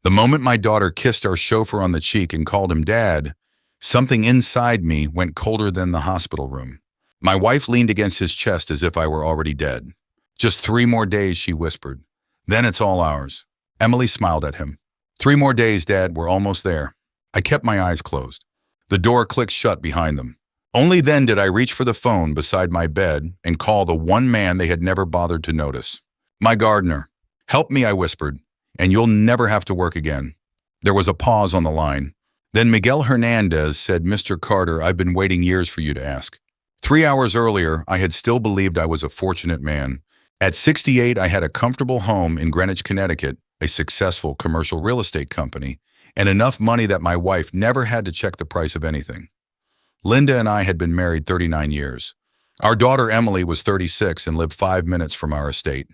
The moment my daughter kissed our chauffeur on the cheek and called him Dad, something inside me went colder than the hospital room. My wife leaned against his chest as if I were already dead. "Just 3 more days," she whispered. "Then it's all ours." Emily smiled at him. "3 more days, Dad, we're almost there." I kept my eyes closed. The door clicked shut behind them. Only then did I reach for the phone beside my bed and call the one man they had never bothered to notice. "My gardener." "Help me," I whispered, "and you'll never have to work again." There was a pause on the line. Then Miguel Hernandez said, "Mr. Carter, I've been waiting years for you to ask." 3 hours earlier, I had still believed I was a fortunate man. At 68, I had a comfortable home in Greenwich, Connecticut, a successful commercial real estate company, and enough money that my wife never had to check the price of anything. Linda and I had been married 39 years. Our daughter Emily was 36 and lived 5 minutes from our estate.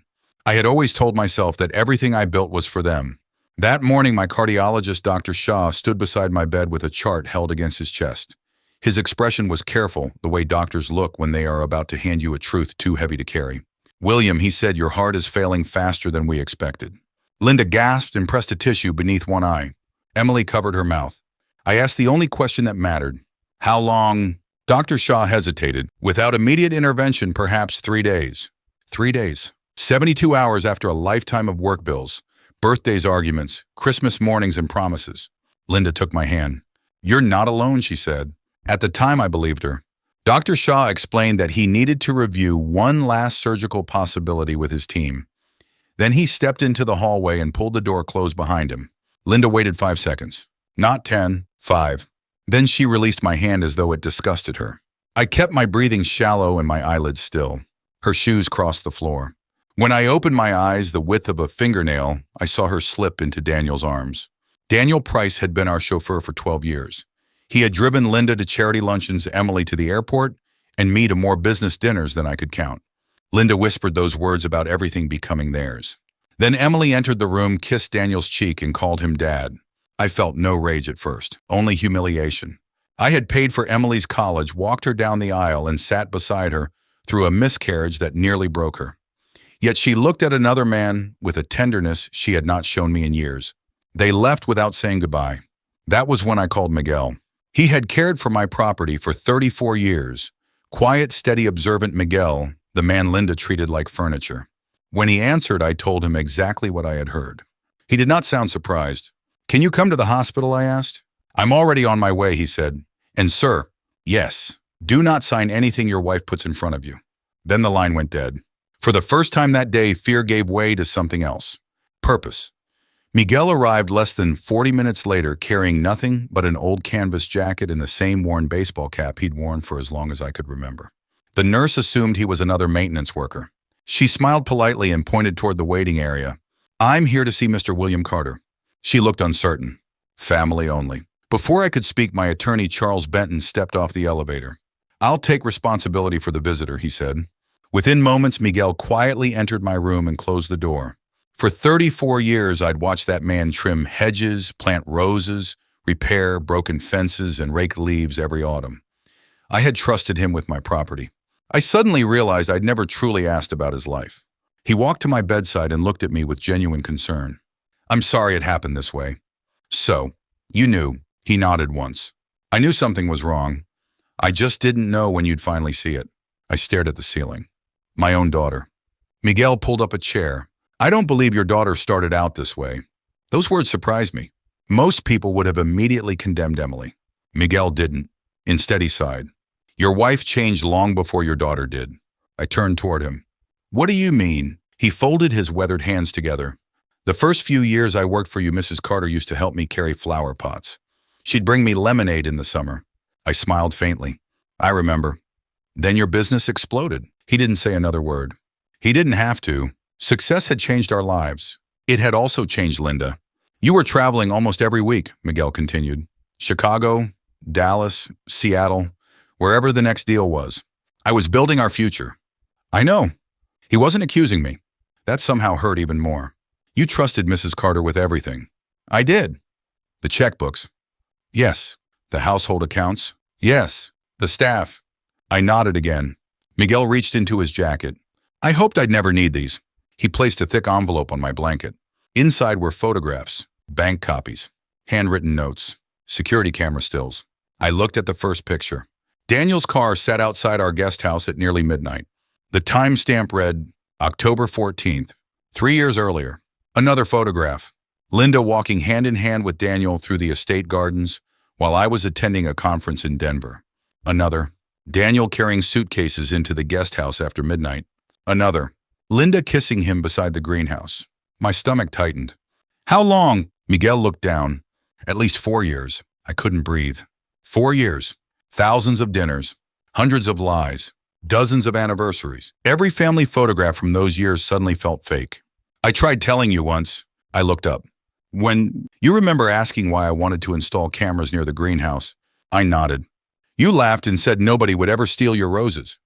I had always told myself that everything I built was for them. That morning, my cardiologist, Dr. Shaw, stood beside my bed with a chart held against his chest. His expression was careful, the way doctors look when they are about to hand you a truth too heavy to carry. "William," he said, "your heart is failing faster than we expected." Linda gasped and pressed a tissue beneath one eye. Emily covered her mouth. I asked the only question that mattered. "How long?" Dr. Shaw hesitated. "Without immediate intervention, perhaps 3 days." 3 days. 72 hours after a lifetime of work bills, birthdays, arguments, Christmas mornings, and promises. Linda took my hand. "You're not alone," she said. At the time, I believed her. Dr. Shaw explained that he needed to review one last surgical possibility with his team. Then he stepped into the hallway and pulled the door closed behind him. Linda waited 5 seconds. Not 10, 5. Then she released my hand as though it disgusted her. I kept my breathing shallow and my eyelids still. Her shoes crossed the floor. When I opened my eyes the width of a fingernail, I saw her slip into Daniel's arms. Daniel Price had been our chauffeur for 12 years. He had driven Linda to charity luncheons, Emily to the airport, and me to more business dinners than I could count. Linda whispered those words about everything becoming theirs. Then Emily entered the room, kissed Daniel's cheek, and called him Dad. I felt no rage at first, only humiliation. I had paid for Emily's college, walked her down the aisle, and sat beside her through a miscarriage that nearly broke her. Yet she looked at another man with a tenderness she had not shown me in years. They left without saying goodbye. That was when I called Miguel. He had cared for my property for 34 years. Quiet, steady, observant Miguel, the man Linda treated like furniture. When he answered, I told him exactly what I had heard. He did not sound surprised. "Can you come to the hospital?" I asked. "I'm already on my way," he said. "And sir," "Yes, do not sign anything your wife puts in front of you." Then the line went dead. For the first time that day, fear gave way to something else. Purpose. Miguel arrived less than 40 minutes later, carrying nothing but an old canvas jacket and the same worn baseball cap he'd worn for as long as I could remember. The nurse assumed he was another maintenance worker. She smiled politely and pointed toward the waiting area. "I'm here to see Mr. William Carter." She looked uncertain. "Family only." Before I could speak, my attorney, Charles Benton, stepped off the elevator. "I'll take responsibility for the visitor," he said. Within moments, Miguel quietly entered my room and closed the door. For 34 years, I'd watched that man trim hedges, plant roses, repair broken fences, and rake leaves every autumn. I had trusted him with my property. I suddenly realized I'd never truly asked about his life. He walked to my bedside and looked at me with genuine concern. "I'm sorry it happened this way." "So, you knew." He nodded once. "I knew something was wrong. I just didn't know when you'd finally see it." I stared at the ceiling. "My own daughter." Miguel pulled up a chair. "I don't believe your daughter started out this way." Those words surprised me. Most people would have immediately condemned Emily. Miguel didn't. Instead, he sighed. "Your wife changed long before your daughter did." I turned toward him. "What do you mean?" He folded his weathered hands together. "The first few years I worked for you, Mrs. Carter used to help me carry flower pots. She'd bring me lemonade in the summer." I smiled faintly. "I remember." "Then your business exploded." He didn't say another word. He didn't have to. Success had changed our lives. It had also changed Linda. "You were traveling almost every week," Miguel continued. "Chicago, Dallas, Seattle, wherever the next deal was. I was building our future." "I know." He wasn't accusing me. That somehow hurt even more. "You trusted Mrs. Carter with everything." "I did." "The checkbooks?" "Yes." "The household accounts?" "Yes." "The staff?" I nodded again. Miguel reached into his jacket. "I hoped I'd never need these." He placed a thick envelope on my blanket. Inside were photographs, bank copies, handwritten notes, security camera stills. I looked at the first picture. Daniel's car sat outside our guest house at nearly midnight. The timestamp read October 14th, 3 years earlier. Another photograph. Linda walking hand in hand with Daniel through the estate gardens while I was attending a conference in Denver. Another. Daniel carrying suitcases into the guest house after midnight. Another. Linda kissing him beside the greenhouse. My stomach tightened. How long? Miguel looked down. At least 4 years. I couldn't breathe. 4 years. Thousands of dinners. Hundreds of lies. Dozens of anniversaries. Every family photograph from those years suddenly felt fake. I tried telling you once. I looked up. When you remember asking why I wanted to install cameras near the greenhouse, I nodded. You laughed and said nobody would ever steal your roses.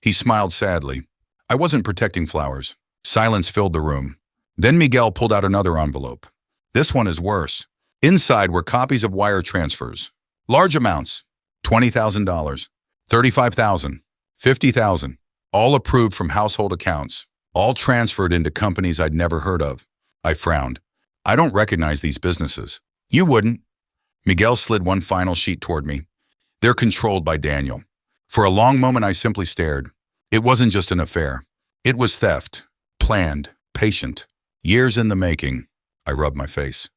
He smiled sadly. I wasn't protecting flowers. Silence filled the room. Then Miguel pulled out another envelope. This one is worse. Inside were copies of wire transfers. Large amounts. $20,000, $35,000, $50,000. All approved from household accounts. All transferred into companies I'd never heard of. I frowned. I don't recognize these businesses. You wouldn't. Miguel slid one final sheet toward me. They're controlled by Daniel. For a long moment I simply stared. It wasn't just an affair. It was theft. Planned. Patient. Years in the making. I rubbed my face.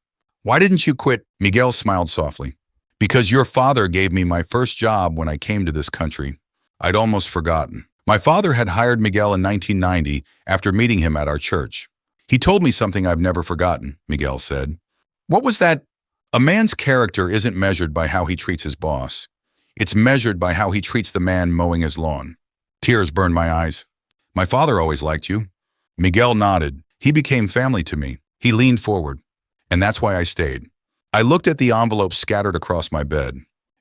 Why didn't you quit? Miguel smiled softly. Because your father gave me my first job when I came to this country. I'd almost forgotten. My father had hired Miguel in 1990 after meeting him at our church. He told me something I've never forgotten, Miguel said. What was that? A man's character isn't measured by how he treats his boss. It's measured by how he treats the man mowing his lawn. Tears burned my eyes. My father always liked you. Miguel nodded. He became family to me. He leaned forward. And that's why I stayed. I looked at the envelope scattered across my bed.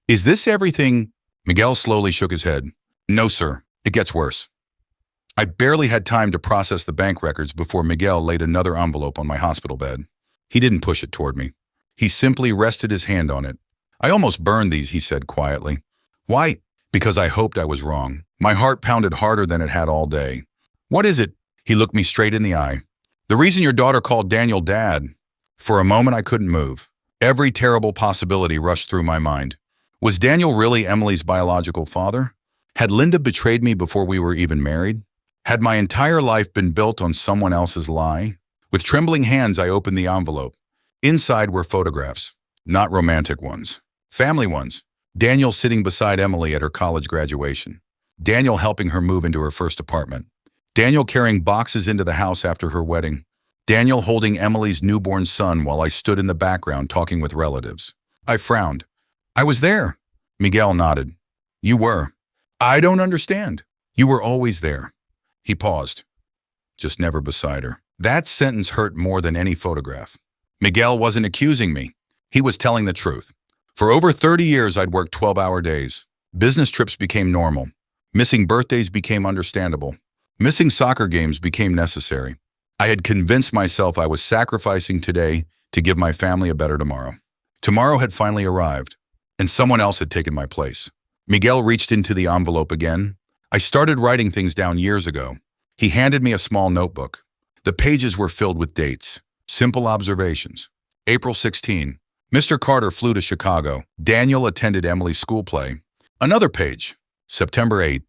Is this everything? Miguel slowly shook his head. No, sir. It gets worse. I barely had time to process the bank records before Miguel laid another envelope on my hospital bed. He didn't push it toward me. He simply rested his hand on it. I almost burned these, he said quietly. Why? Because I hoped I was wrong. My heart pounded harder than it had all day. What is it? He looked me straight in the eye. The reason your daughter called Daniel Dad. For a moment I couldn't move. Every terrible possibility rushed through my mind. Was Daniel really Emily's biological father? Had Linda betrayed me before we were even married? Had my entire life been built on someone else's lie? With trembling hands, I opened the envelope. Inside were photographs, not romantic ones, family ones. Daniel sitting beside Emily at her college graduation. Daniel helping her move into her first apartment. Daniel carrying boxes into the house after her wedding. Daniel holding Emily's newborn son while I stood in the background talking with relatives. I frowned. I was there. Miguel nodded. You were. I don't understand. You were always there. He paused. Just never beside her. That sentence hurt more than any photograph. Miguel wasn't accusing me. He was telling the truth. For over 30 years, I'd worked 12-hour days. Business trips became normal. Missing birthdays became understandable. Missing soccer games became necessary. I had convinced myself I was sacrificing today to give my family a better tomorrow. Tomorrow had finally arrived, and someone else had taken my place. Miguel reached into the envelope again. I started writing things down years ago. He handed me a small notebook. The pages were filled with dates, simple observations. April 16. Mr. Carter flew to Chicago. Daniel attended Emily's school play. Another page. September 8.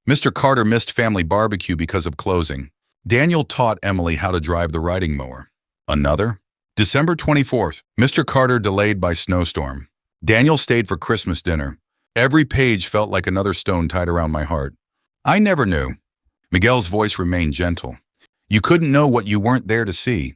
Mr. Carter missed family barbecue because of closing. Daniel taught Emily how to drive the riding mower. Another. December 24th. Mr. Carter delayed by snowstorm. Daniel stayed for Christmas dinner. Every page felt like another stone tied around my heart. I never knew. Miguel's voice remained gentle. You couldn't know what you weren't there to see.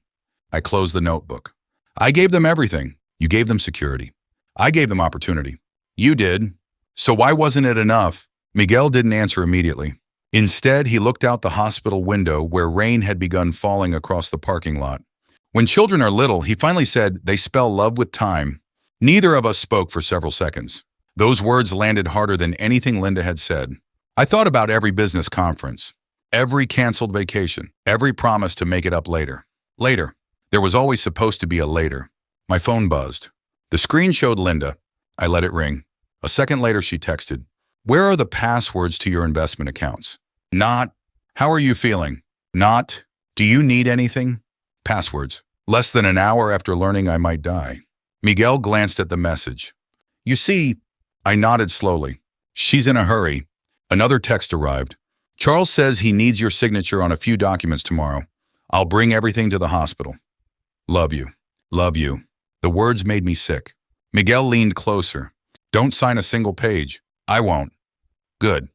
I closed the notebook. I gave them everything. You gave them security. I gave them opportunity. You did. So why wasn't it enough? Miguel didn't answer immediately. Instead, he looked out the hospital window where rain had begun falling across the parking lot. When children are little, he finally said, they spell love with time. Neither of us spoke for several seconds. Those words landed harder than anything Linda had said. I thought about every business conference, every canceled vacation, every promise to make it up later. Later. There was always supposed to be a later. My phone buzzed. The screen showed Linda. I let it ring. A second later, she texted, where are the passwords to your investment accounts? Not, how are you feeling? Not, do you need anything? Passwords. less than an hour after learning I might die. Miguel glanced at the message. You see, I nodded slowly. She's in a hurry. Another text arrived. Charles says he needs your signature on a few documents tomorrow. I'll bring everything to the hospital. Love you. Love you. The words made me sick. Miguel leaned closer. Don't sign a single page. I won't. Good.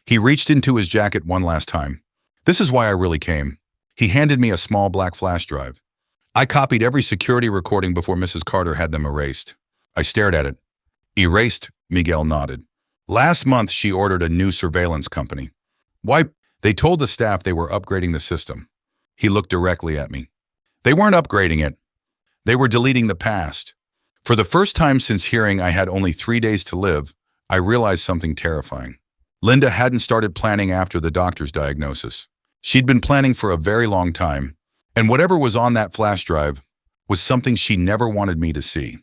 He reached into his jacket one last time. This is why I really came. He handed me a small black flash drive. I copied every security recording before Mrs. Carter had them erased. I stared at it. Erased, Miguel nodded. Last month, she ordered a new surveillance company. Why? They told the staff they were upgrading the system. He looked directly at me. They weren't upgrading it. They were deleting the past. For the first time since hearing I had only 3 days to live, I realized something terrifying. Linda hadn't started planning after the doctor's diagnosis. She'd been planning for a very long time, and whatever was on that flash drive was something she never wanted me to see.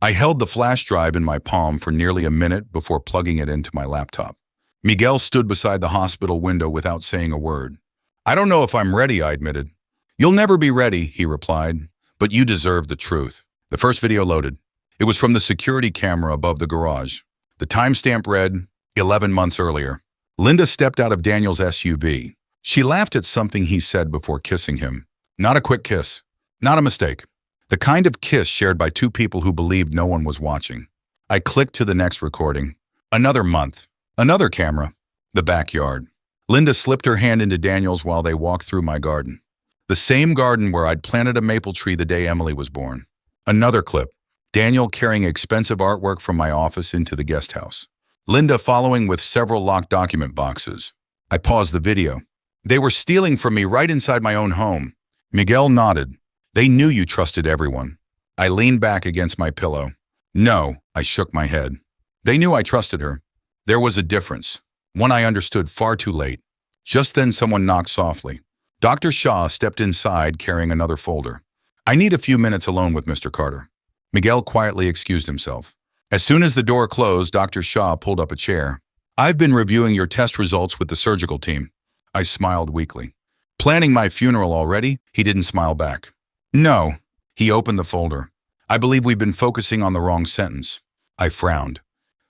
I held the flash drive in my palm for nearly a minute before plugging it into my laptop. Miguel stood beside the hospital window without saying a word. I don't know if I'm ready, I admitted. You'll never be ready, he replied, but you deserve the truth. The first video loaded. It was from the security camera above the garage. The timestamp read, 11 months earlier. Linda stepped out of Daniel's SUV. She laughed at something he said before kissing him. Not a quick kiss. Not a mistake. The kind of kiss shared by two people who believed no one was watching. I clicked to the next recording. Another month. Another camera. The backyard. Linda slipped her hand into Daniel's while they walked through my garden. The same garden where I'd planted a maple tree the day Emily was born. Another clip. Daniel carrying expensive artwork from my office into the guest house. Linda following with several locked document boxes. I paused the video. They were stealing from me right inside my own home. Miguel nodded. They knew you trusted everyone. I leaned back against my pillow. No, I shook my head. They knew I trusted her. There was a difference. One I understood far too late. Just then someone knocked softly. Dr. Shaw stepped inside carrying another folder. I need a few minutes alone with Mr. Carter. Miguel quietly excused himself. As soon as the door closed, Dr. Shaw pulled up a chair. I've been reviewing your test results with the surgical team. I smiled weakly. Planning my funeral already? He didn't smile back. No. He opened the folder. I believe we've been focusing on the wrong sentence. I frowned.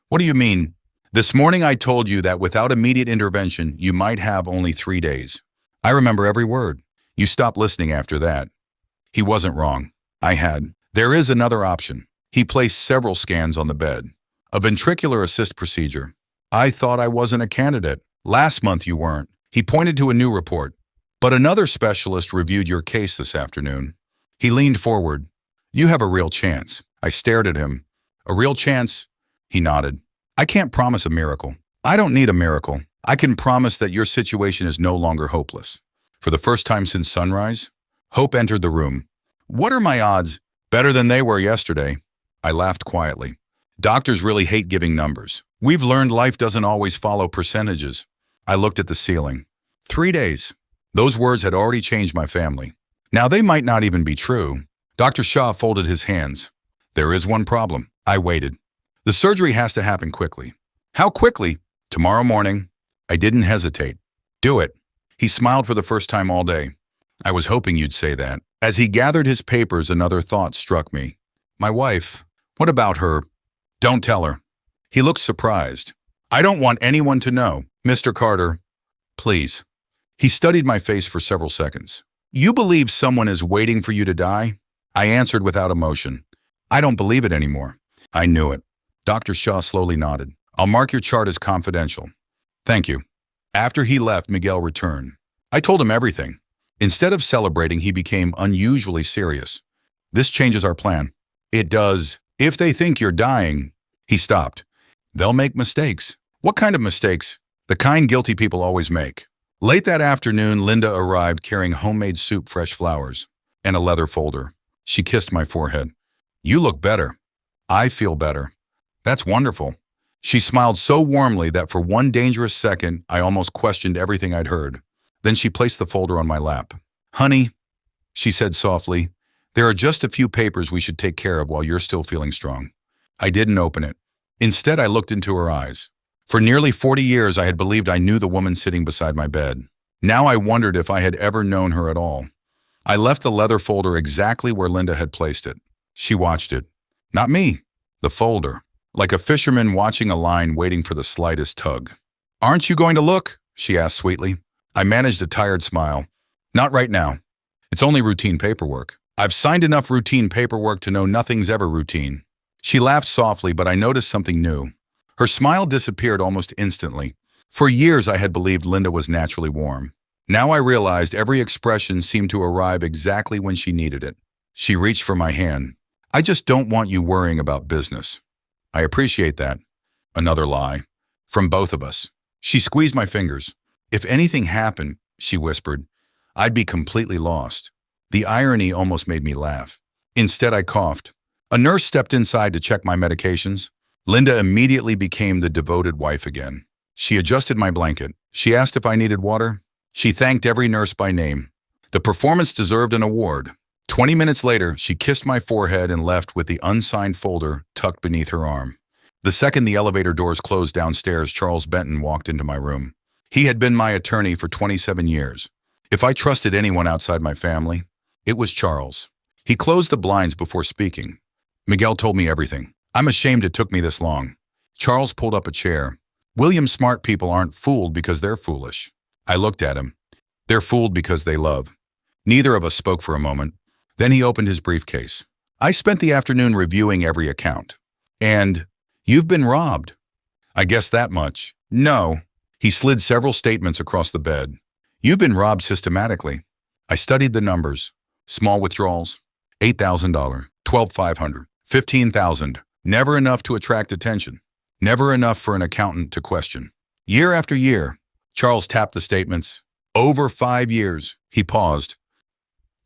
What do you mean? This morning I told you that without immediate intervention, you might have only 3 days. I remember every word. You stopped listening after that. He wasn't wrong. I had. There is another option. He placed several scans on the bed. A ventricular assist procedure. I thought I wasn't a candidate. Last month you weren't. He pointed to a new report. But another specialist reviewed your case this afternoon. He leaned forward. You have a real chance. I stared at him. A real chance? He nodded. I can't promise a miracle. I don't need a miracle. I can promise that your situation is no longer hopeless. For the first time since sunrise, hope entered the room. What are my odds? Better than they were yesterday. I laughed quietly. Doctors really hate giving numbers. We've learned life doesn't always follow percentages. I looked at the ceiling. 3 days. Those words had already changed my family. Now they might not even be true. Dr. Shaw folded his hands. There is one problem. I waited. The surgery has to happen quickly. How quickly? Tomorrow morning. I didn't hesitate. Do it. He smiled for the first time all day. I was hoping you'd say that. As he gathered his papers, another thought struck me. My wife. What about her? Don't tell her. He looked surprised. I don't want anyone to know. Mr. Carter, please. He studied my face for several seconds. You believe someone is waiting for you to die? I answered without emotion. I don't believe it anymore. I knew it. Dr. Shaw slowly nodded. I'll mark your chart as confidential. Thank you. After he left, Miguel returned. I told him everything. Instead of celebrating, he became unusually serious. This changes our plan. It does. If they think you're dying, he stopped. They'll make mistakes. What kind of mistakes? The kind guilty people always make. Late that afternoon, Linda arrived carrying homemade soup, fresh flowers, and a leather folder. She kissed my forehead. You look better. I feel better. That's wonderful. She smiled so warmly that for one dangerous second, I almost questioned everything I'd heard. Then she placed the folder on my lap. Honey, she said softly, there are just a few papers we should take care of while you're still feeling strong. I didn't open it. Instead, I looked into her eyes. For nearly 40 years, I had believed I knew the woman sitting beside my bed. Now I wondered if I had ever known her at all. I left the leather folder exactly where Linda had placed it. She watched it. Not me. The folder. Like a fisherman watching a line waiting for the slightest tug. "Aren't you going to look?" she asked sweetly. I managed a tired smile. "Not right now. It's only routine paperwork. I've signed enough routine paperwork to know nothing's ever routine." She laughed softly, but I noticed something new. Her smile disappeared almost instantly. For years I had believed Linda was naturally warm. Now I realized every expression seemed to arrive exactly when she needed it. She reached for my hand. "I just don't want you worrying about business." "I appreciate that." Another lie. From both of us. She squeezed my fingers. "If anything happened," she whispered, "I'd be completely lost." The irony almost made me laugh. Instead, I coughed. A nurse stepped inside to check my medications. Linda immediately became the devoted wife again. She adjusted my blanket. She asked if I needed water. She thanked every nurse by name. The performance deserved an award. 20 minutes later, she kissed my forehead and left with the unsigned folder tucked beneath her arm. The second the elevator doors closed downstairs, Charles Benton walked into my room. He had been my attorney for 27 years. If I trusted anyone outside my family, it was Charles. He closed the blinds before speaking. "Miguel told me everything. I'm ashamed it took me this long." Charles pulled up a chair. "William, smart people aren't fooled because they're foolish." I looked at him. "They're fooled because they love." Neither of us spoke for a moment. Then he opened his briefcase. "I spent the afternoon reviewing every account. And you've been robbed." "I guess that much." "No." He slid several statements across the bed. "You've been robbed systematically." I studied the numbers. Small withdrawals. $8,000, $12,500, $15,000. Never enough to attract attention. Never enough for an accountant to question. Year after year. Charles tapped the statements. "Over 5 years." He paused.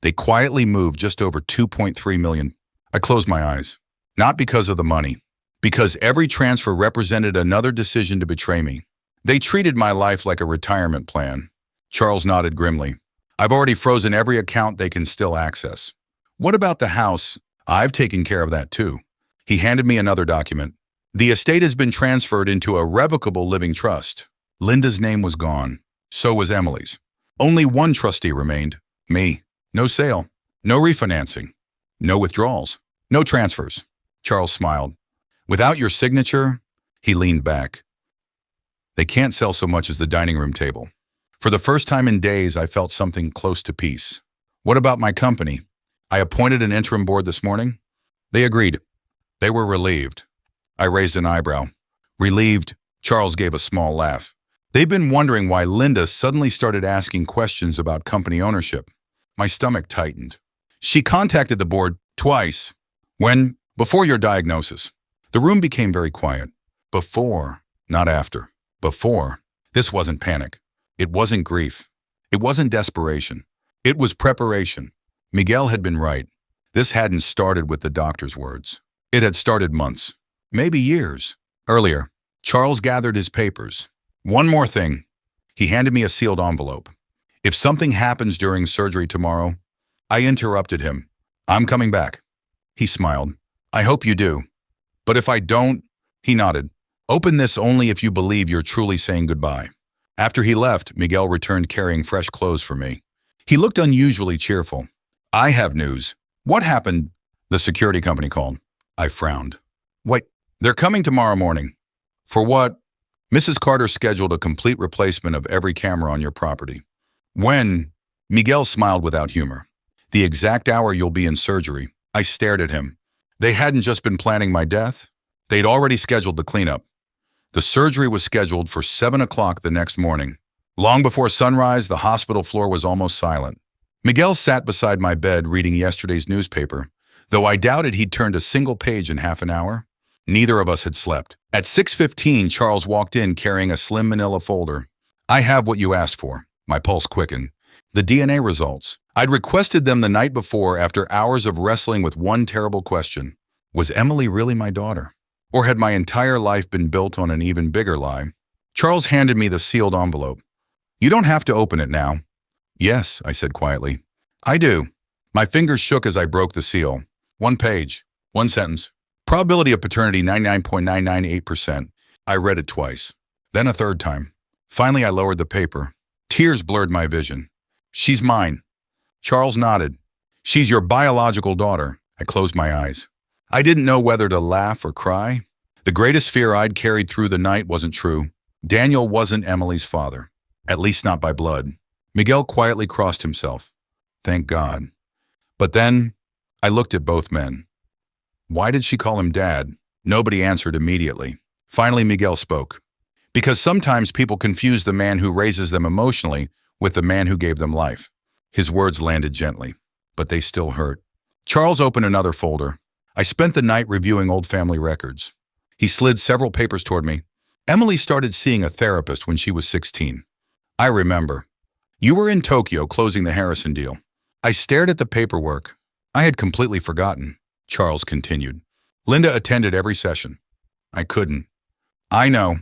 "They quietly moved just over 2.3 million. I closed my eyes. Not because of the money. Because every transfer represented another decision to betray me. They treated my life like a retirement plan." Charles nodded grimly. "I've already frozen every account they can still access." "What about the house?" "I've taken care of that too." He handed me another document. "The estate has been transferred into a revocable living trust." Linda's name was gone. So was Emily's. Only one trustee remained. Me. No sale. No refinancing. No withdrawals. No transfers. Charles smiled. "Without your signature?" He leaned back. "They can't sell so much as the dining room table." For the first time in days, I felt something close to peace. "What about my company? I appointed an interim board this morning." They agreed. They were relieved. I raised an eyebrow. "Relieved?" Charles gave a small laugh. "They've been wondering why Linda suddenly started asking questions about company ownership." My stomach tightened. "She contacted the board twice." "When?" "Before your diagnosis." The room became very quiet. Before, not after. Before. This wasn't panic. It wasn't grief. It wasn't desperation. It was preparation. Miguel had been right. This hadn't started with the doctor's words. It had started months, maybe years. Earlier, Charles gathered his papers. "One more thing." He handed me a sealed envelope. "If something happens during surgery tomorrow," I interrupted him. "I'm coming back." He smiled. "I hope you do." "But if I don't," he nodded. "Open this only if you believe you're truly saying goodbye." After he left, Miguel returned carrying fresh clothes for me. He looked unusually cheerful. "I have news." "What happened?" "The security company called." I frowned. "Wait, they're coming tomorrow morning." "For what?" "Mrs. Carter scheduled a complete replacement of every camera on your property." "When?" Miguel smiled without humor. "The exact hour you'll be in surgery." I stared at him. They hadn't just been planning my death. They'd already scheduled the cleanup. The surgery was scheduled for 7 o'clock the next morning. Long before sunrise, the hospital floor was almost silent. Miguel sat beside my bed reading yesterday's newspaper, though I doubted he'd turned a single page in half an hour. Neither of us had slept. At 6:15, Charles walked in carrying a slim manila folder. "I have what you asked for." My pulse quickened. The DNA results. I'd requested them the night before after hours of wrestling with one terrible question. Was Emily really my daughter? Or had my entire life been built on an even bigger lie? Charles handed me the sealed envelope. "You don't have to open it now." "Yes," I said quietly. "I do." My fingers shook as I broke the seal. One page. One sentence. "Probability of paternity 99.998%. I read it twice. Then a third time. Finally, I lowered the paper. Tears blurred my vision. "She's mine." Charles nodded. She's your biological daughter. I closed my eyes. I didn't know whether to laugh or cry. The greatest fear I'd carried through the night wasn't true. Daniel wasn't Emily's father, at least not by blood. Miguel quietly crossed himself. Thank God. But then, I looked at both men. Why did she call him Dad? Nobody answered immediately. Finally, Miguel spoke. Because sometimes people confuse the man who raises them emotionally with the man who gave them life. His words landed gently, but they still hurt. Charles opened another folder. I spent the night reviewing old family records. He slid several papers toward me. Emily started seeing a therapist when she was 16. I remember. You were in Tokyo closing the Harrison deal. I stared at the paperwork. I had completely forgotten. Charles continued. Linda attended every session. I couldn't. I know.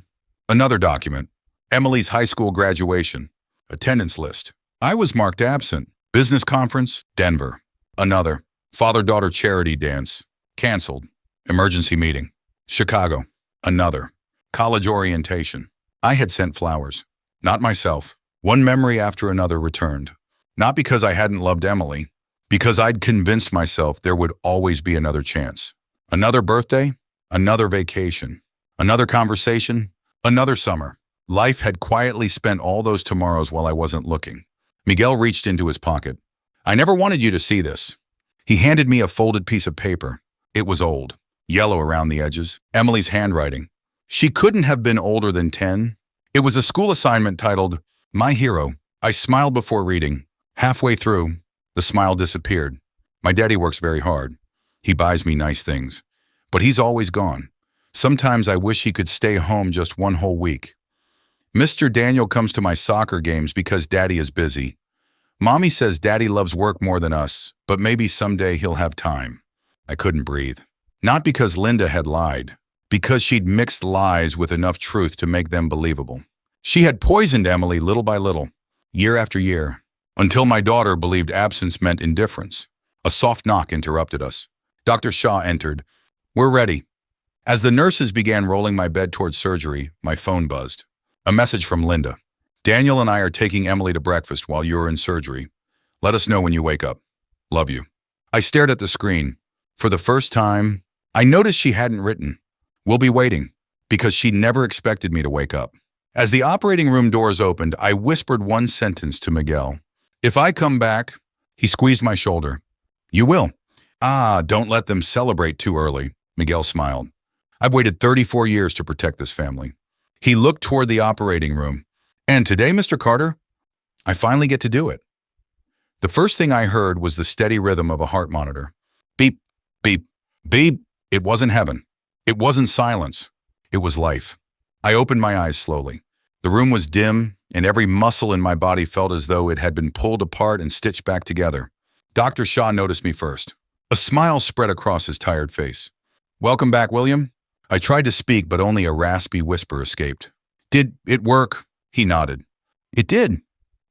Another document. Emily's high school graduation. Attendance list. I was marked absent. Business conference, Denver. Another. Father-daughter charity dance. Canceled. Emergency meeting. Chicago. Another. College orientation. I had sent flowers. Not myself. One memory after another returned. Not because I hadn't loved Emily, because I'd convinced myself there would always be another chance. Another birthday, another vacation, another conversation, another summer. Life had quietly spent all those tomorrows while I wasn't looking. Miguel reached into his pocket. I never wanted you to see this. He handed me a folded piece of paper. It was old, yellow around the edges, Emily's handwriting. She couldn't have been older than 10. It was a school assignment titled, My Hero. I smiled before reading. Halfway through, the smile disappeared. My daddy works very hard. He buys me nice things. But he's always gone. Sometimes I wish he could stay home just one whole week. Mr. Daniel comes to my soccer games because Daddy is busy. Mommy says Daddy loves work more than us, but maybe someday he'll have time. I couldn't breathe. Not because Linda had lied, because she'd mixed lies with enough truth to make them believable. She had poisoned Emily little by little, year after year, until my daughter believed absence meant indifference. A soft knock interrupted us. Dr. Shaw entered. We're ready. As the nurses began rolling my bed towards surgery, my phone buzzed. A message from Linda. Daniel and I are taking Emily to breakfast while you're in surgery. Let us know when you wake up. Love you. I stared at the screen. For the first time, I noticed she hadn't written. We'll be waiting, because she never expected me to wake up. As the operating room doors opened, I whispered one sentence to Miguel. If I come back, he squeezed my shoulder. You will. Don't let them celebrate too early, Miguel smiled. I've waited 34 years to protect this family. He looked toward the operating room. And today, Mr. Carter, I finally get to do it. The first thing I heard was the steady rhythm of a heart monitor. Beep, beep, beep. It wasn't heaven. It wasn't silence. It was life. I opened my eyes slowly. The room was dim, and every muscle in my body felt as though it had been pulled apart and stitched back together. Dr. Shaw noticed me first. A smile spread across his tired face. Welcome back, William. I tried to speak, but only a raspy whisper escaped. Did it work? He nodded. It did.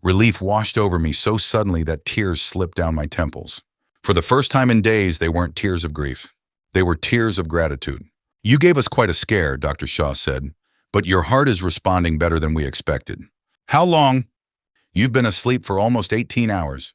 Relief washed over me so suddenly that tears slipped down my temples. For the first time in days, they weren't tears of grief. They were tears of gratitude. You gave us quite a scare, Dr. Shaw said, but your heart is responding better than we expected. How long? You've been asleep for almost 18 hours.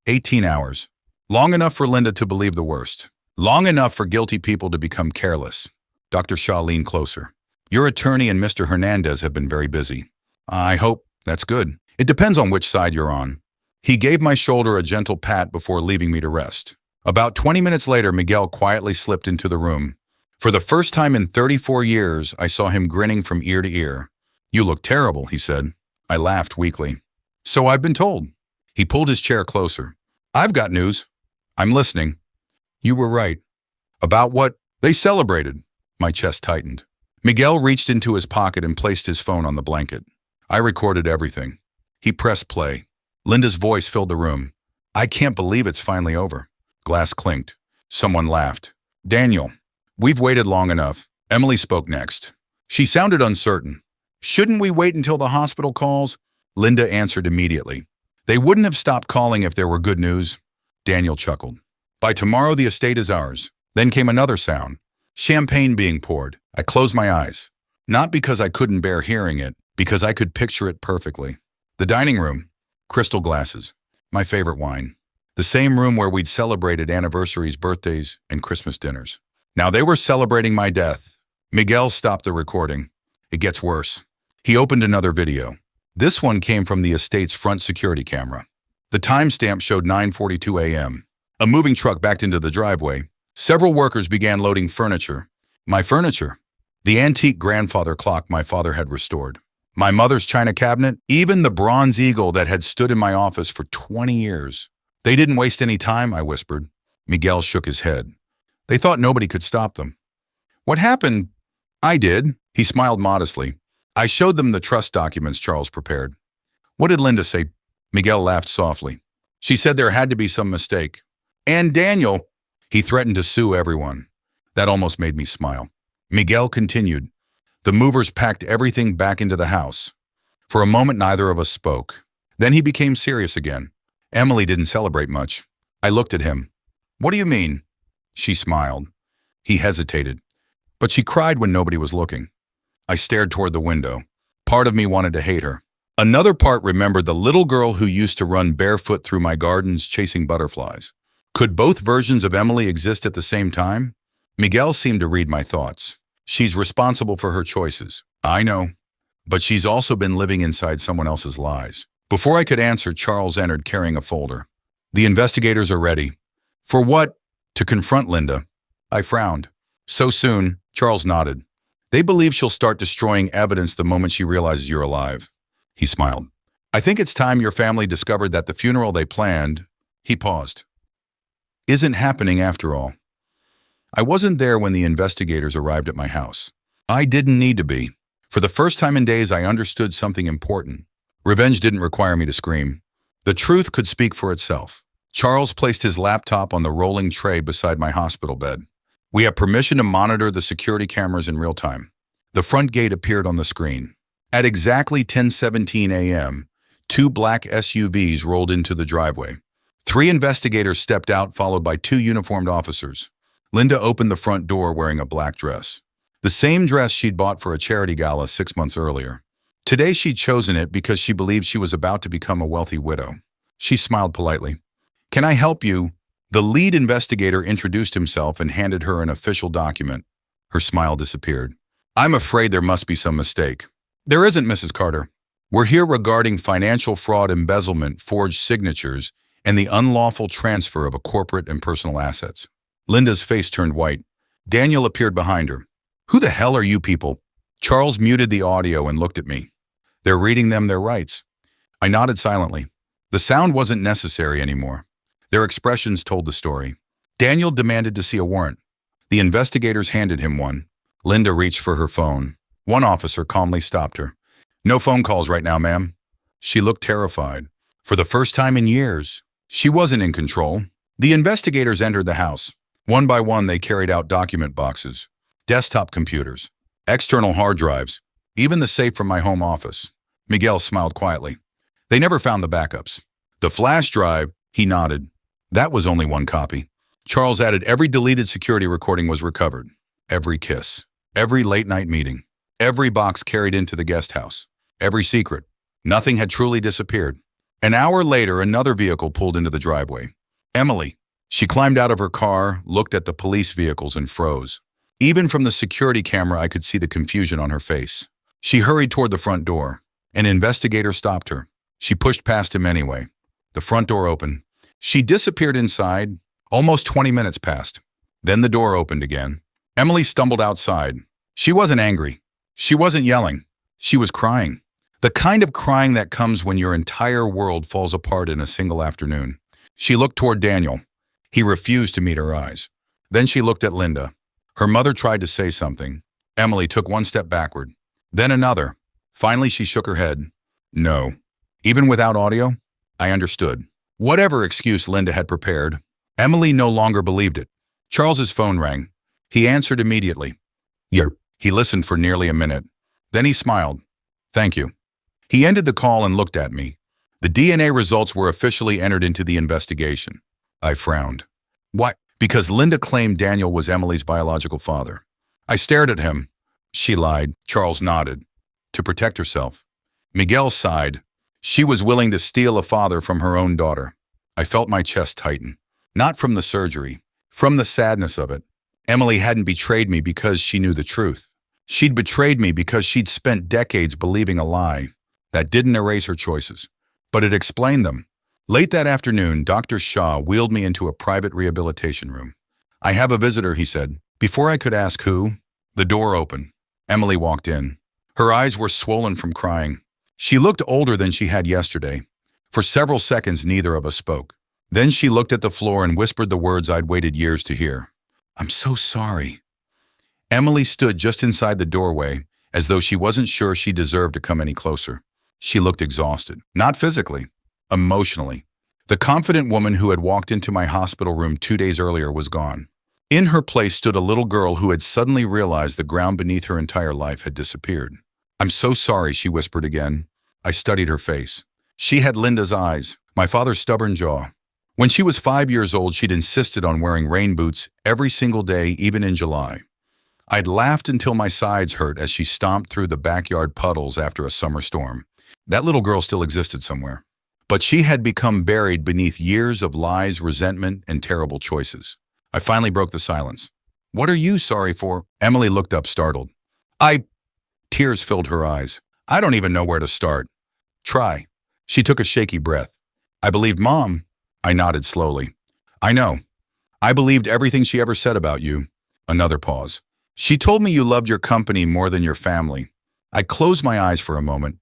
18 hours. Long enough for Linda to believe the worst. Long enough for guilty people to become careless. Dr. Shaw leaned closer. Your attorney and Mr. Hernandez have been very busy. I hope that's good. It depends on which side you're on. He gave my shoulder a gentle pat before leaving me to rest. About 20 minutes later, Miguel quietly slipped into the room. For the first time in 34 years, I saw him grinning from ear to ear. You look terrible, he said. I laughed weakly. So I've been told. He pulled his chair closer. I've got news. I'm listening. You were right. About what? They celebrated. My chest tightened. Miguel reached into his pocket and placed his phone on the blanket. I recorded everything. He pressed play. Linda's voice filled the room. I can't believe it's finally over. Glass clinked. Someone laughed. Daniel, we've waited long enough. Emily spoke next. She sounded uncertain. Shouldn't we wait until the hospital calls? Linda answered immediately. They wouldn't have stopped calling if there were good news. Daniel chuckled. By tomorrow, the estate is ours. Then came another sound. Champagne being poured. I closed my eyes. Not because I couldn't bear hearing it, because I could picture it perfectly. The dining room. Crystal glasses. My favorite wine. The same room where we'd celebrated anniversaries, birthdays, and Christmas dinners. Now they were celebrating my death. Miguel stopped the recording. It gets worse. He opened another video. This one came from the estate's front security camera. The timestamp showed 9:42 a.m. A moving truck backed into the driveway. Several workers began loading furniture. My furniture. The antique grandfather clock my father had restored. My mother's china cabinet. Even the bronze eagle that had stood in my office for 20 years. They didn't waste any time, I whispered. Miguel shook his head. They thought nobody could stop them. What happened? I did. He smiled modestly. I showed them the trust documents Charles prepared. What did Linda say? Miguel laughed softly. She said there had to be some mistake. And Daniel, he threatened to sue everyone. That almost made me smile. Miguel continued. The movers packed everything back into the house. For a moment, neither of us spoke. Then he became serious again. Emily didn't celebrate much. I looked at him. What do you mean? She smiled. He hesitated. But she cried when nobody was looking. I stared toward the window. Part of me wanted to hate her. Another part remembered the little girl who used to run barefoot through my gardens chasing butterflies. Could both versions of Emily exist at the same time? Miguel seemed to read my thoughts. She's responsible for her choices. I know. But she's also been living inside someone else's lies. Before I could answer, Charles entered carrying a folder. The investigators are ready. For what? To confront Linda. I frowned. So soon? Charles nodded. They believe she'll start destroying evidence the moment she realizes you're alive. He smiled. I think it's time your family discovered that the funeral they planned, he paused, isn't happening after all. I wasn't there when the investigators arrived at my house. I didn't need to be. For the first time in days, I understood something important. Revenge didn't require me to scream. The truth could speak for itself. Charles placed his laptop on the rolling tray beside my hospital bed. We have permission to monitor the security cameras in real time. The front gate appeared on the screen. At exactly 10:17 a.m., 2 black SUVs rolled into the driveway. 3 investigators stepped out, followed by 2 uniformed officers. Linda opened the front door wearing a black dress. The same dress she'd bought for a charity gala 6 months earlier. Today she'd chosen it because she believed she was about to become a wealthy widow. She smiled politely. Can I help you? The lead investigator introduced himself and handed her an official document. Her smile disappeared. I'm afraid there must be some mistake. There isn't, Mrs. Carter. We're here regarding financial fraud, embezzlement, forged signatures, and the unlawful transfer of a corporate and personal assets. Linda's face turned white. Daniel appeared behind her. Who the hell are you people? Charles muted the audio and looked at me. They're reading them their rights. I nodded silently. The sound wasn't necessary anymore. Their expressions told the story. Daniel demanded to see a warrant. The investigators handed him one. Linda reached for her phone. One officer calmly stopped her. No phone calls right now, ma'am. She looked terrified. For the first time in years, she wasn't in control. The investigators entered the house. One by one, they carried out document boxes, desktop computers, external hard drives, even the safe from my home office. Miguel smiled quietly. They never found the backups. The flash drive, he nodded. That was only one copy. Charles added every deleted security recording was recovered. Every kiss. Every late-night meeting. Every box carried into the guest house. Every secret. Nothing had truly disappeared. An hour later, another vehicle pulled into the driveway. Emily. She climbed out of her car, looked at the police vehicles, and froze. Even from the security camera, I could see the confusion on her face. She hurried toward the front door. An investigator stopped her. She pushed past him anyway. The front door opened. She disappeared inside. Almost 20 minutes passed. Then the door opened again. Emily stumbled outside. She wasn't angry. She wasn't yelling. She was crying. The kind of crying that comes when your entire world falls apart in a single afternoon. She looked toward Daniel. He refused to meet her eyes. Then she looked at Linda. Her mother tried to say something. Emily took one step backward. Then another. Finally, she shook her head. No. Even without audio? I understood. Whatever excuse Linda had prepared, Emily no longer believed it. Charles's phone rang. He answered immediately. He listened for nearly a minute. Then he smiled. Thank you. He ended the call and looked at me. The DNA results were officially entered into the investigation. I frowned. Why? Because Linda claimed Daniel was Emily's biological father. I stared at him. She lied. Charles nodded. To protect herself. Miguel sighed. She was willing to steal a father from her own daughter. I felt my chest tighten. Not from the surgery, from the sadness of it. Emily hadn't betrayed me because she knew the truth. She'd betrayed me because she'd spent decades believing a lie that didn't erase her choices, but it explained them. Late that afternoon, Dr. Shaw wheeled me into a private rehabilitation room. "I have a visitor," he said. Before I could ask who, the door opened. Emily walked in. Her eyes were swollen from crying. She looked older than she had yesterday. For several seconds, neither of us spoke. Then she looked at the floor and whispered the words I'd waited years to hear. "I'm so sorry." Emily stood just inside the doorway, as though she wasn't sure she deserved to come any closer. She looked exhausted, not physically, emotionally. The confident woman who had walked into my hospital room 2 days earlier was gone. In her place stood a little girl who had suddenly realized the ground beneath her entire life had disappeared. "I'm so sorry," she whispered again. I studied her face. She had Linda's eyes, my father's stubborn jaw. When she was 5 years old, she'd insisted on wearing rain boots every single day, even in July. I'd laughed until my sides hurt as she stomped through the backyard puddles after a summer storm. That little girl still existed somewhere. But she had become buried beneath years of lies, resentment, and terrible choices. I finally broke the silence. "What are you sorry for?" Emily looked up, startled. Tears filled her eyes. "I don't even know where to start." "Try." She took a shaky breath. "I believed Mom." I nodded slowly. "I know. I believed everything she ever said about you." Another pause. "She told me you loved your company more than your family." I closed my eyes for a moment.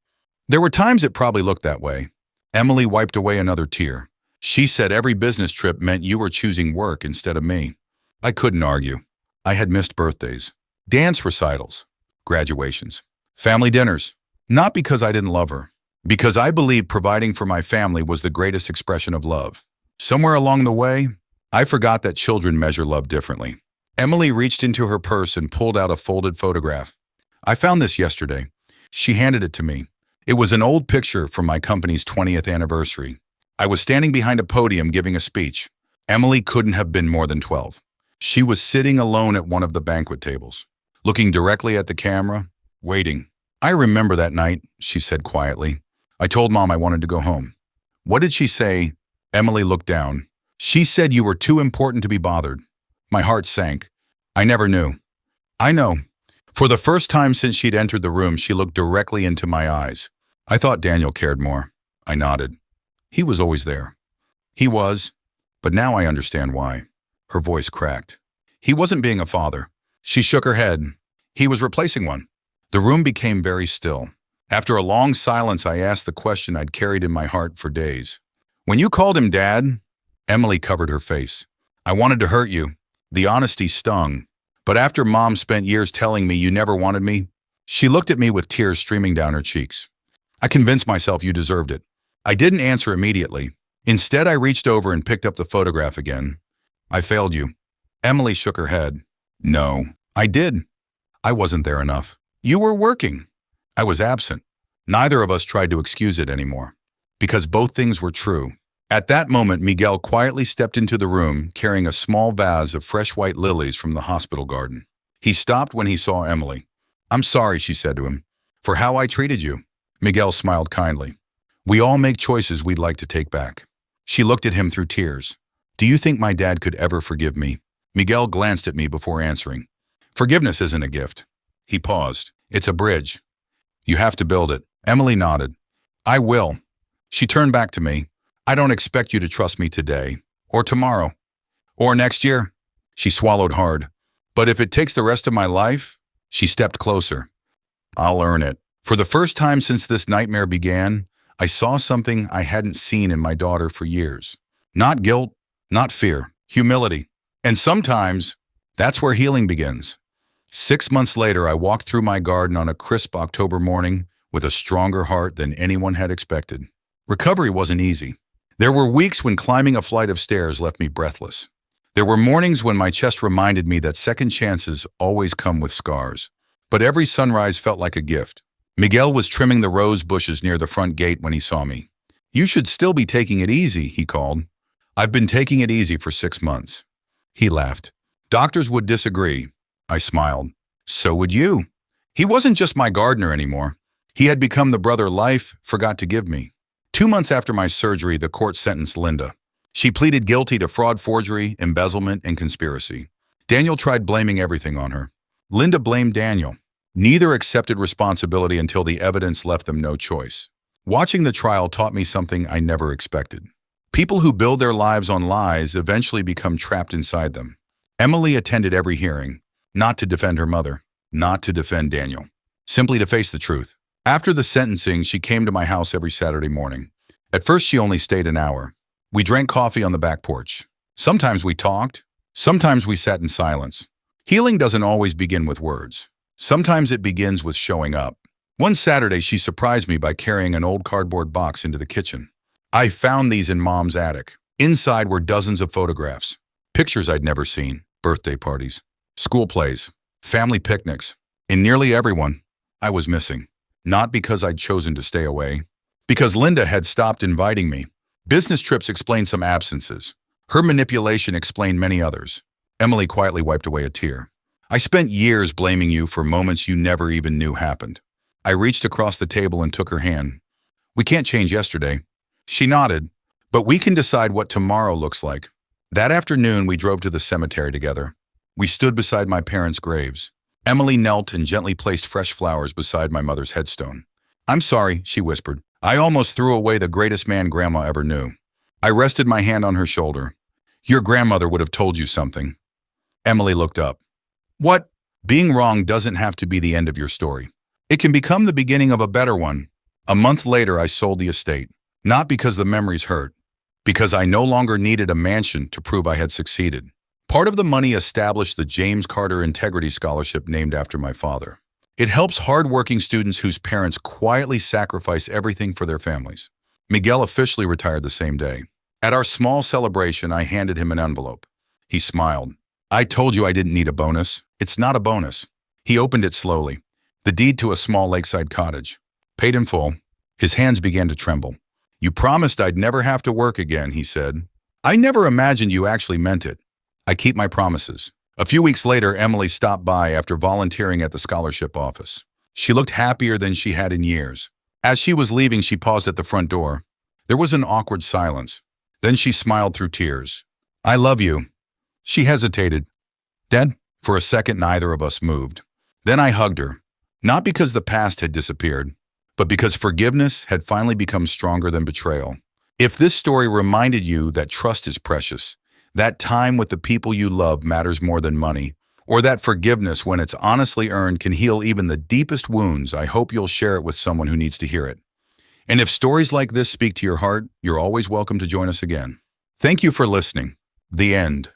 "There were times it probably looked that way." Emily wiped away another tear. "She said every business trip meant you were choosing work instead of me." I couldn't argue. I had missed birthdays, dance recitals, graduations, family dinners. Not because I didn't love her, because I believed providing for my family was the greatest expression of love. Somewhere along the way, I forgot that children measure love differently. Emily reached into her purse and pulled out a folded photograph. "I found this yesterday." She handed it to me. It was an old picture from my company's 20th anniversary. I was standing behind a podium giving a speech. Emily couldn't have been more than 12. She was sitting alone at one of the banquet tables, looking directly at the camera, waiting. "I remember that night," she said quietly. "I told Mom I wanted to go home." "What did she say?" Emily looked down. "She said you were too important to be bothered." My heart sank. I never knew. "I know." For the first time since she'd entered the room, she looked directly into my eyes. "I thought Daniel cared more." I nodded. "He was always there." "He was, but now I understand why." Her voice cracked. "He wasn't being a father." She shook her head. "He was replacing one." The room became very still. After a long silence, I asked the question I'd carried in my heart for days. "When you called him Dad?" Emily covered her face. "I wanted to hurt you." The honesty stung. "But after Mom spent years telling me you never wanted me," she looked at me with tears streaming down her cheeks. "I convinced myself you deserved it." I didn't answer immediately. Instead, I reached over and picked up the photograph again. "I failed you." Emily shook her head. "No, I did. I wasn't there enough. You were working." I was absent. Neither of us tried to excuse it anymore, because both things were true. At that moment, Miguel quietly stepped into the room, carrying a small vase of fresh white lilies from the hospital garden. He stopped when he saw Emily. "I'm sorry," she said to him, "for how I treated you." Miguel smiled kindly. "We all make choices we'd like to take back." She looked at him through tears. "Do you think my dad could ever forgive me?" Miguel glanced at me before answering. "Forgiveness isn't a gift." He paused. "It's a bridge. You have to build it." Emily nodded. "I will." She turned back to me. "I don't expect you to trust me today, or tomorrow, or next year." She swallowed hard. "But if it takes the rest of my life," she stepped closer, "I'll earn it." For the first time since this nightmare began, I saw something I hadn't seen in my daughter for years. Not guilt, not fear, humility. And sometimes, that's where healing begins. 6 months later, I walked through my garden on a crisp October morning with a stronger heart than anyone had expected. Recovery wasn't easy. There were weeks when climbing a flight of stairs left me breathless. There were mornings when my chest reminded me that second chances always come with scars. But every sunrise felt like a gift. Miguel was trimming the rose bushes near the front gate when he saw me. "You should still be taking it easy," he called. "I've been taking it easy for 6 months." He laughed. "Doctors would disagree." I smiled. "So would you." He wasn't just my gardener anymore. He had become the brother life forgot to give me. 2 months after my surgery, the court sentenced Linda. She pleaded guilty to fraud, forgery, embezzlement, and conspiracy. Daniel tried blaming everything on her. Linda blamed Daniel. Neither accepted responsibility until the evidence left them no choice. Watching the trial taught me something I never expected. People who build their lives on lies eventually become trapped inside them. Emily attended every hearing, not to defend her mother, not to defend Daniel, simply to face the truth. After the sentencing, she came to my house every Saturday morning. At first, she only stayed an hour. We drank coffee on the back porch. Sometimes we talked. Sometimes we sat in silence. Healing doesn't always begin with words. Sometimes it begins with showing up. One Saturday, she surprised me by carrying an old cardboard box into the kitchen. I found these in Mom's attic. Inside were dozens of photographs, pictures I'd never seen, birthday parties, school plays, family picnics. In nearly everyone, I was missing. Not because I'd chosen to stay away, because Linda had stopped inviting me. Business trips explained some absences. Her manipulation explained many others. Emily quietly wiped away a tear. I spent years blaming you for moments you never even knew happened. I reached across the table and took her hand. We can't change yesterday. She nodded, but we can decide what tomorrow looks like. That afternoon, we drove to the cemetery together. We stood beside my parents' graves. Emily knelt and gently placed fresh flowers beside my mother's headstone. "I'm sorry," she whispered. "I almost threw away the greatest man Grandma ever knew." I rested my hand on her shoulder. "Your grandmother would have told you something." Emily looked up. "What?" "Being wrong doesn't have to be the end of your story. It can become the beginning of a better one." A month later, I sold the estate. Not because the memories hurt, because I no longer needed a mansion to prove I had succeeded. Part of the money established the James Carter Integrity Scholarship named after my father. It helps hardworking students whose parents quietly sacrifice everything for their families. Miguel officially retired the same day. At our small celebration, I handed him an envelope. He smiled. "I told you I didn't need a bonus. It's not a bonus." He opened it slowly. The deed to a small lakeside cottage. Paid in full. His hands began to tremble. "You promised I'd never have to work again," he said. "I never imagined you actually meant it." I keep my promises. A few weeks later, Emily stopped by after volunteering at the scholarship office. She looked happier than she had in years. As she was leaving, she paused at the front door. There was an awkward silence. Then she smiled through tears. "I love you." She hesitated. "Dad?" For a second, neither of us moved. Then I hugged her. Not because the past had disappeared, but because forgiveness had finally become stronger than betrayal. If this story reminded you that trust is precious, that time with the people you love matters more than money, or that forgiveness, when it's honestly earned, can heal even the deepest wounds, I hope you'll share it with someone who needs to hear it. And if stories like this speak to your heart, you're always welcome to join us again. Thank you for listening. The end.